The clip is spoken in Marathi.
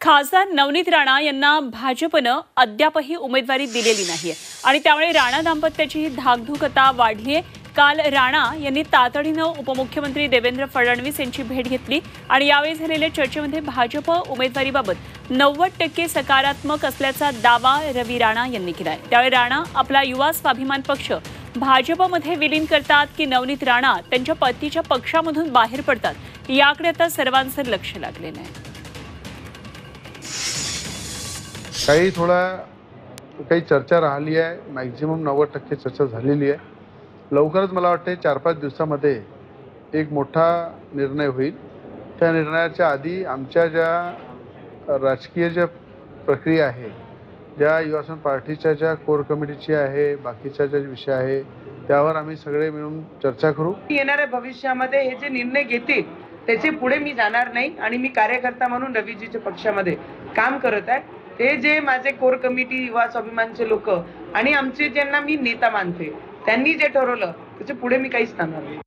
खासदार नवनीत राणा यांना भाजपनं अद्यापही उमेदवारी दिलेली नाहीये आणि त्यामुळे राणा दाम्पत्याची धाकधूक आता वाढली आहे। काल राणा यांनी तातडीनं उपमुख्यमंत्री देवेंद्र फडणवीस यांची भेट घेतली आणि यावेळी झालेल्या चर्चेमध्ये भाजप उमेदवारीबाबत 90% सकारात्मक असल्याचा दावा रवी राणा यांनी केलाय। त्यावेळी राणा आपला युवा स्वाभिमान पक्ष भाजपमध्ये विलीन करतात की नवनीत राणा त्यांच्या पतीच्या पक्षामधून बाहेर पडतात, याकडे आता सर्वांचं लक्ष लागलेलं आहे। काही चर्चा राहिली आहे, मॅक्झिमम 90% चर्चा झालेली आहे। लवकरच मला वाटते 4-5 दिवसामध्ये एक मोठा निर्णय होईल। त्या निर्णयाच्या आधी आमच्या ज्या राजकीय ज्या प्रक्रिया आहे, ज्या युवा पार्टीच्या ज्या कोर कमिटीची आहे, बाकीच्या ज्या विषय आहे, त्यावर आम्ही सगळे मिळून चर्चा करू। येणाऱ्या भविष्यामध्ये हे जे निर्णय घेतील त्याचे पुढे मी जाणार नाही आणि मी कार्यकर्ता म्हणून रवीजीच्या पक्षामध्ये काम करत आहे। ते जे माझे कोर कमिटी युवा स्वाभिमानचे लोक आणि आमचे ज्यांना मी नेता मानते त्यांनी जे ठरवलं त्याचे पुढे मी काहीच सांगणार नाही।